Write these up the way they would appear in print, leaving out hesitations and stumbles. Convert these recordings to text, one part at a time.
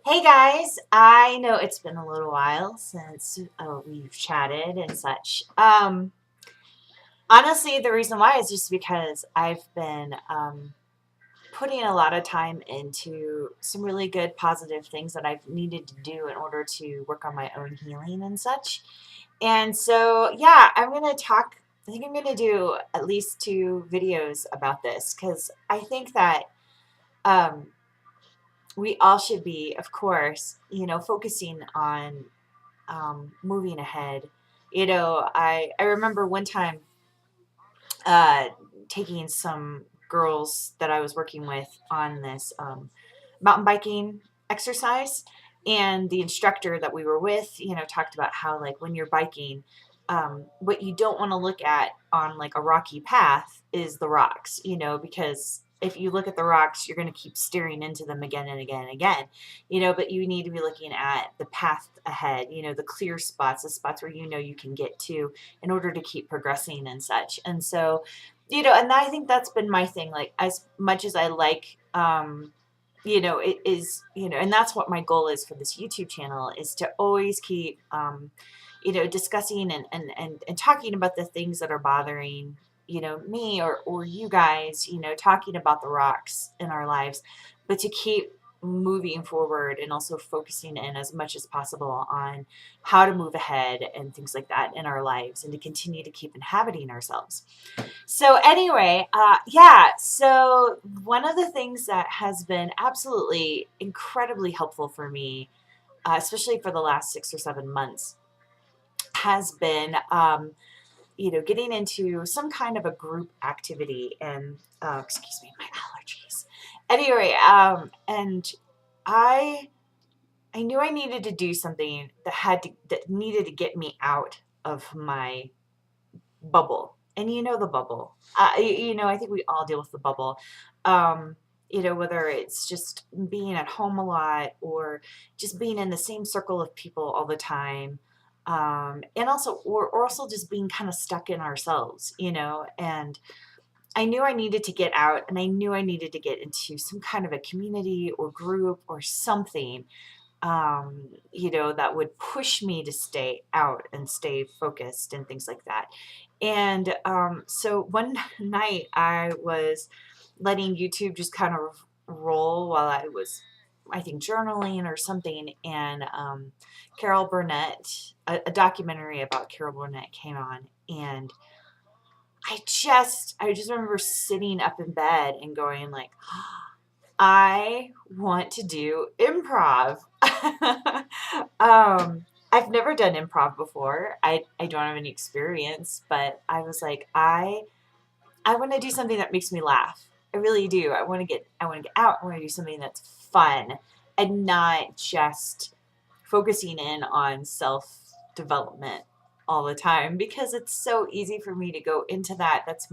Hey guys, I know it's been a little while since we've chatted and such. Honestly, the reason why is just because I've been putting a lot of time into some really good positive things that I've needed to do in order to work on my own healing and such. And so, yeah, I think I'm going to do at least two videos about this because I think that um, we all should be, of course, focusing on moving ahead. I remember one time uh, taking some girls that I was working with on this mountain biking exercise, and the instructor that we were with, talked about how like when you're biking, what you don't want to look at on like a rocky path is the rocks, because if you look at the rocks, you're going to keep steering into them again and again and again, but you need to be looking at the path ahead, the clear spots, the spots where you can get to in order to keep progressing and such. And so, and I think that's been my thing, like as much as I like, it is, and that's what my goal is for this YouTube channel, is to always keep, discussing and talking about the things that are bothering, me or you guys, talking about the rocks in our lives, but to keep moving forward and also focusing in as much as possible on how to move ahead and things like that in our lives, and to continue to keep inhabiting ourselves. So anyway, yeah, so one of the things that has been absolutely incredibly helpful for me, especially for the last 6 or 7 months, has been, getting into some kind of a group activity. And excuse me, my allergies. Anyway, and I I knew I needed to do something that needed to get me out of my bubble. And the bubble. I think we all deal with the bubble. Um, whether it's just being at home a lot or just being in the same circle of people all the time. And also, or also just being kind of stuck in ourselves, and I knew I needed to get out, and I knew I needed to get into some kind of a community or group or something, that would push me to stay out and stay focused and things like that. And so one night I was letting YouTube just kind of roll while I was, I think, journaling or something. And Carol Burnett, a documentary about Carol Burnett came on. And I just remember sitting up in bed and going like, I want to do improv. I've never done improv before. I don't have any experience, but I was like, I want to do something that makes me laugh. I really do. I want to get out. I want to do something that's fun and not just focusing in on self development all the time, because it's so easy for me to go into that. That's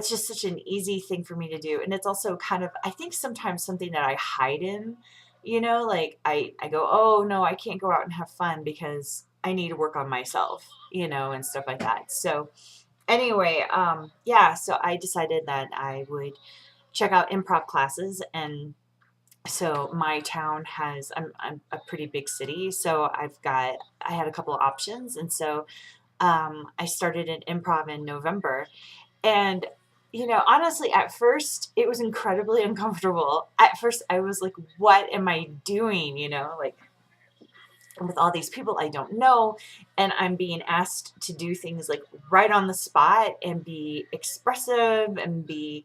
just such an easy thing for me to do. And it's also kind of, I think, sometimes something that I hide in, like I go, oh no, I can't go out and have fun because I need to work on myself, and stuff like that. So anyway, yeah, so I decided that I would check out improv classes. And so my town has, I'm a pretty big city, so I had a couple of options. And so I started an improv in November. And, honestly, at first it was incredibly uncomfortable. At first I was like, what am I doing? Like, with all these people I don't know, and I'm being asked to do things like right on the spot and be expressive and be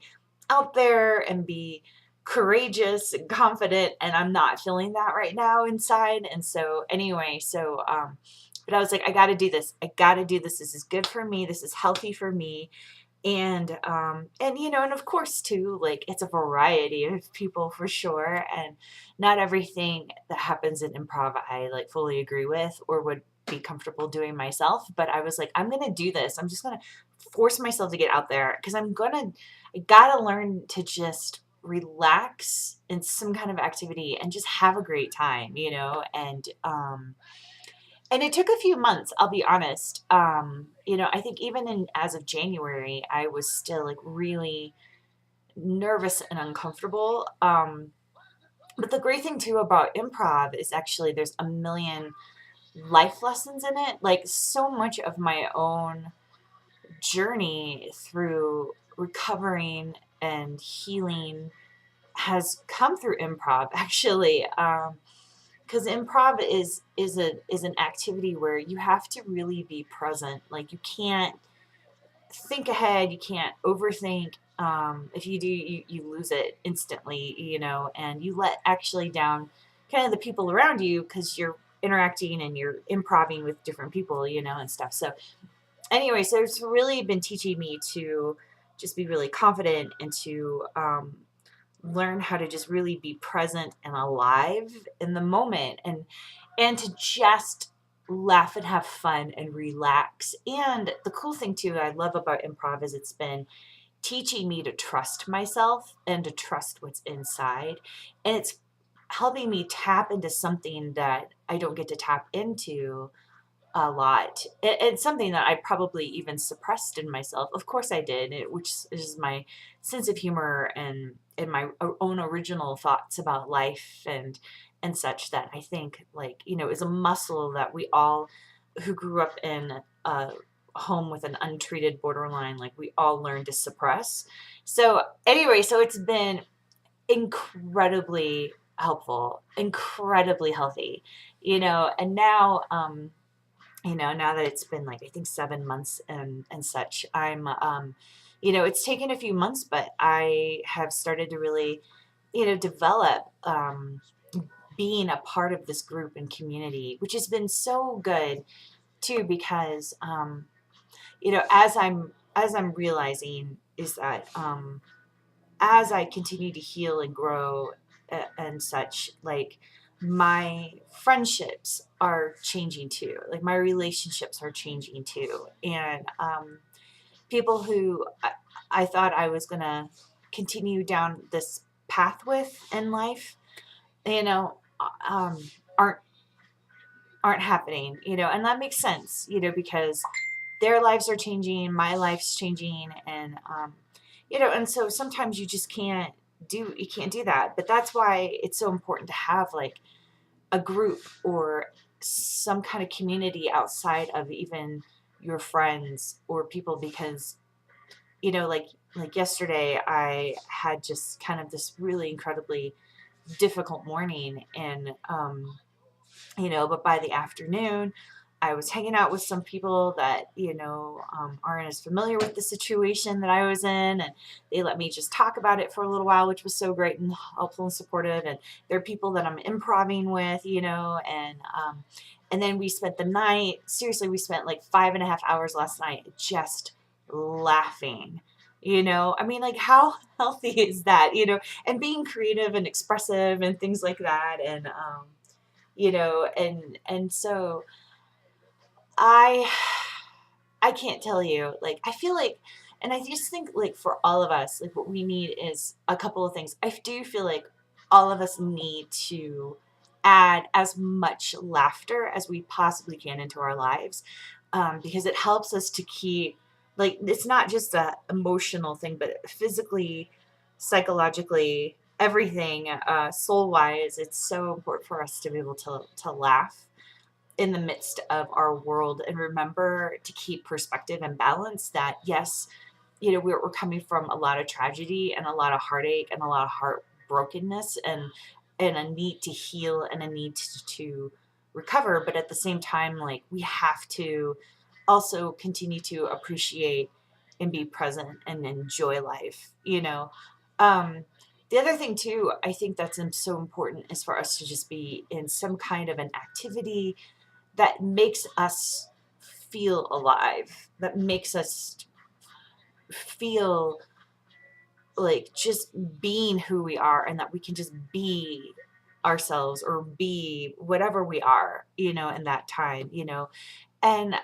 out there and be courageous and confident, and I'm not feeling that right now inside. And so anyway, but I was like, I got to do this. I got to do this. This is good for me. This is healthy for me. And and of course too, like, it's a variety of people for sure, and not everything that happens in improv I like fully agree with or would be comfortable doing myself. But I was like, I'm gonna do this. I'm just gonna force myself to get out there, because I gotta learn to just relax in some kind of activity and just have a great time, and it took a few months, I'll be honest. I think even as of January, I was still like really nervous and uncomfortable. But the great thing too about improv is actually there's a million life lessons in it. Like so much of my own journey through recovering and healing has come through improv actually. Because improv is an activity where you have to really be present. Like you can't think ahead, you can't overthink. If you do, you lose it instantly, and you let actually down kind of the people around you because you're interacting and you're improving with different people, and stuff. So anyway, so it's really been teaching me to just be really confident and to learn how to just really be present and alive in the moment, and to just laugh and have fun and relax. And the cool thing too I love about improv is it's been teaching me to trust myself and to trust what's inside, and it's helping me tap into something that I don't get to tap into a lot. It's something that I probably even suppressed in myself. Of course I did, which is my sense of humor and my own original thoughts about life and such, that I think, like, is a muscle that we all who grew up in a home with an untreated borderline, like we all learn to suppress. So anyway, so it's been incredibly helpful, incredibly healthy, and now now that it's been like I think 7 months and such, I'm it's taken a few months, but I have started to really develop being a part of this group and community, which has been so good too, because as I'm realizing is that as I continue to heal and grow and such, like my friendships are changing too. Like my relationships are changing too. And people who I thought I was going to continue down this path with in life, you know, um, aren't aren't happening, and that makes sense, because their lives are changing, my life's changing, and so sometimes you can't do that. But that's why it's so important to have like a group or some kind of community outside of even your friends or people, because like yesterday I had just kind of this really incredibly difficult morning, and but by the afternoon, I was hanging out with some people that, aren't as familiar with the situation that I was in. And they let me just talk about it for a little while, which was so great and helpful and supportive. And there are people that I'm improving with, and then we spent the night, seriously, we spent like 5.5 hours last night just laughing. I mean, like, how healthy is that, and being creative and expressive and things like that. And so I I can't tell you, like, I feel like, and I just think like for all of us, like what we need is a couple of things. I do feel like all of us need to add as much laughter as we possibly can into our lives, because it helps us to keep, like, it's not just a emotional thing, but physically, psychologically, everything, soul wise, it's so important for us to be able to laugh in the midst of our world, and remember to keep perspective and balance, that yes, we're coming from a lot of tragedy and a lot of heartache and a lot of heartbrokenness, and a need to heal and a need to recover. But at the same time, like, we have to also continue to appreciate and be present and enjoy life, the other thing too, I think that's so important, is for us to just be in some kind of an activity that makes us feel alive, that makes us feel like just being who we are, and that we can just be ourselves or be whatever we are, in that time, and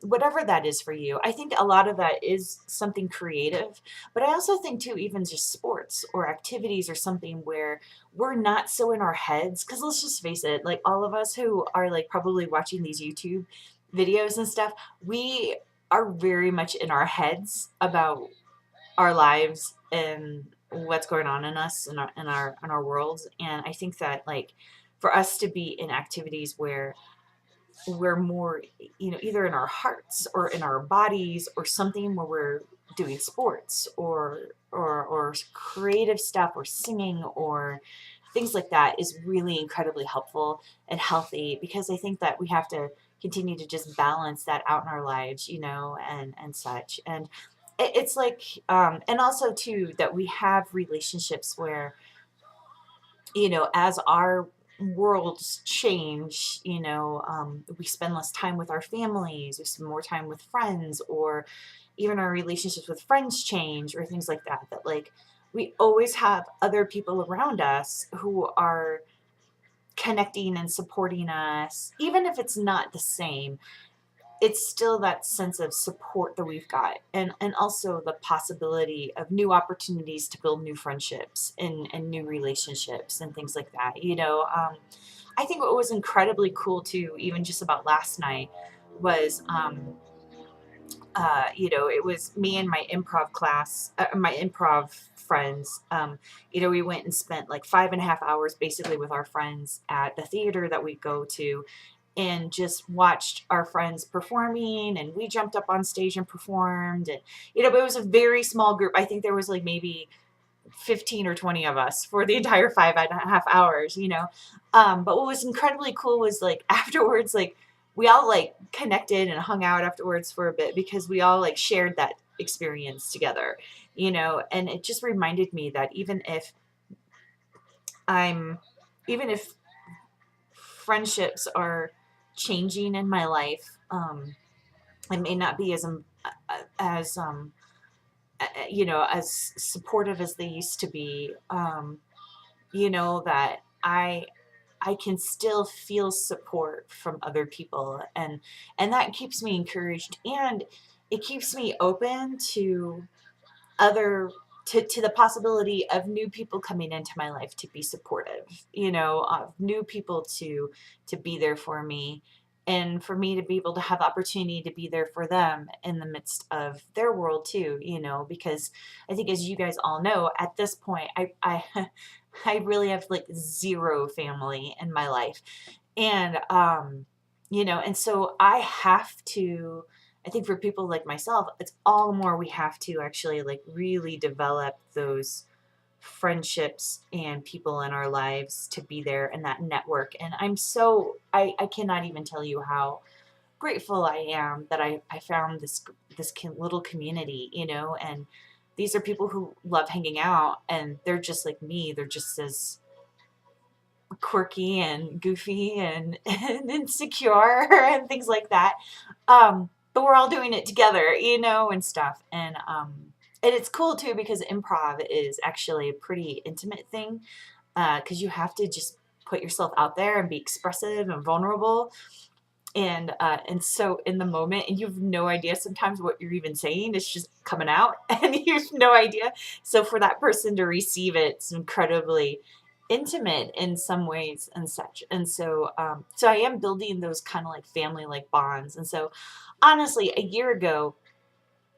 whatever that is for you. I think a lot of that is something creative, but I also think too, even just sports or activities or something where we're not so in our heads. Because let's just face it, like all of us who are like probably watching these YouTube videos and stuff, we are very much in our heads about our lives and what's going on in us, in our worlds. And I think that, like, for us to be in activities where we're more, either in our hearts or in our bodies, or something where we're doing sports, or creative stuff, or singing, or things like that, is really incredibly helpful and healthy, because I think that we have to continue to just balance that out in our lives, and such. And it's like, and also too, that we have relationships where, as our worlds change, we spend less time with our families, we spend more time with friends, or even our relationships with friends change, or things like that, that, like, we always have other people around us who are connecting and supporting us, even if it's not the same. It's still that sense of support that we've got, and also the possibility of new opportunities to build new friendships, and new relationships, and things like that. I think what was incredibly cool too, even just about last night, was, it was me and my improv class, my improv friends. We went and spent like 5.5 hours basically with our friends at the theater that we go to, and just watched our friends performing, and we jumped up on stage and performed. And but it was a very small group. I think there was like maybe 15 or 20 of us for the entire 5.5 hours. But what was incredibly cool was, like, afterwards, like, we all, like, connected and hung out afterwards for a bit, because we all, like, shared that experience together. And it just reminded me that I'm even if friendships are changing in my life, I may not be as as supportive as they used to be. That I can still feel support from other people, and that keeps me encouraged, and it keeps me open to other to the possibility of new people coming into my life to be supportive, of new people to be there for me, and for me to be able to have the opportunity to be there for them in the midst of their world too, because I think, as you guys all know, at this point, I I really have like zero family in my life. And and so I have to, I think for people like myself, it's all the more we have to actually, like, really develop those friendships and people in our lives to be there in that network. And I cannot even tell you how grateful I am that I found this little community, and these are people who love hanging out, and they're just like me. They're just as quirky and goofy and, and insecure and things like that. But we're all doing it together, and stuff. And it's cool too, because improv is actually a pretty intimate thing, because you have to just put yourself out there and be expressive and vulnerable. And so in the moment, and you have no idea sometimes what you're even saying. It's just coming out, and you have no idea. So for that person to receive it, it's incredibly intimate in some ways and such. And so I am building those kind of like family like bonds. And so honestly, a year ago,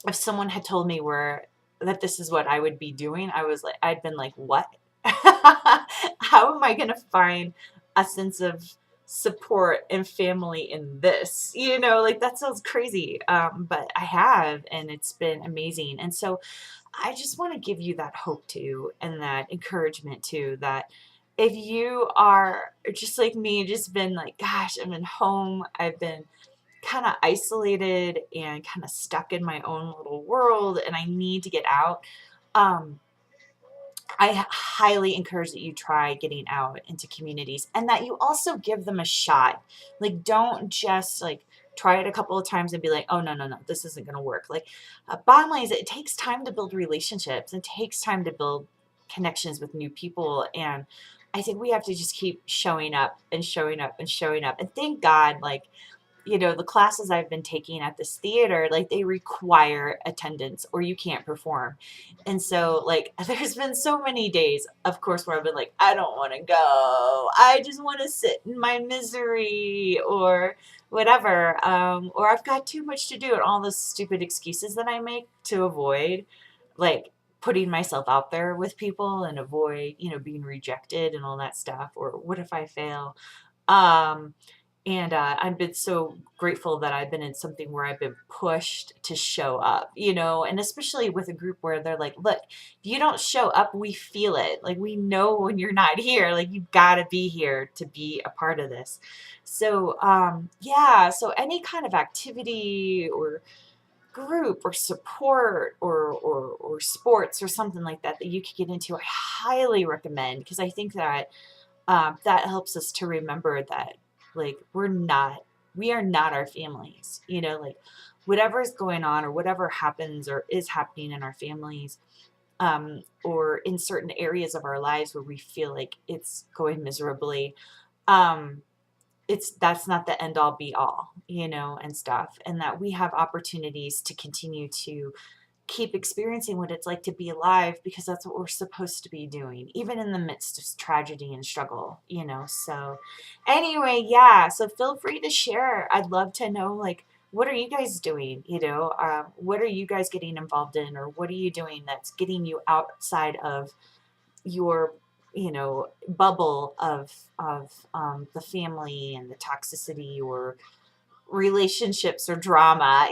if someone had told me where that this is what I would be doing, I'd been like, what? How am I going to find a sense of support and family in this? Like, that sounds crazy. But I have, and it's been amazing. And so I just want to give you that hope too, and that encouragement too, that if you are just like me, just been like, gosh, I'm in home, I've been kind of isolated and kind of stuck in my own little world, and I need to get out. Um, I highly encourage that you try getting out into communities, and that you also give them a shot. Like, don't just like try it a couple of times and be like, oh, no, no, no, this isn't going to work. Like, bottom line is, it takes time to build relationships. It takes time to build connections with new people. And I think we have to just keep showing up and showing up and showing up. And thank God, like, the classes I've been taking at this theater, like, they require attendance or you can't perform. And so, like, there's been so many days, of course, where I've been like, I don't want to go. I just want to sit in my misery, or whatever. Or I've got too much to do, and all those stupid excuses that I make to avoid, like, putting myself out there with people and avoid, being rejected and all that stuff. Or what if I fail? Um, and I've been so grateful that I've been in something where I've been pushed to show up, and especially with a group where they're like, look, if you don't show up, we feel it. Like, we know when you're not here. Like, you've got to be here to be a part of this. So, yeah, so any kind of activity or group or support or sports or something like that that you could get into, I highly recommend, because I think that that helps us to remember that, like, we are not our families, like, whatever is going on or whatever happens or is happening in our families, or in certain areas of our lives where we feel like it's going miserably, um, that's not the end all be all, and stuff, and that we have opportunities to continue to keep experiencing what it's like to be alive, because that's what we're supposed to be doing, even in the midst of tragedy and struggle, So, anyway, yeah, so feel free to share. I'd love to know, like, what are you guys doing? What are you guys getting involved in, or what are you doing that's getting you outside of your bubble of the family and the toxicity or relationships or drama,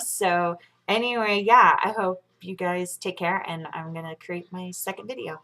So anyway, yeah, I hope you guys take care, and I'm gonna create my second video.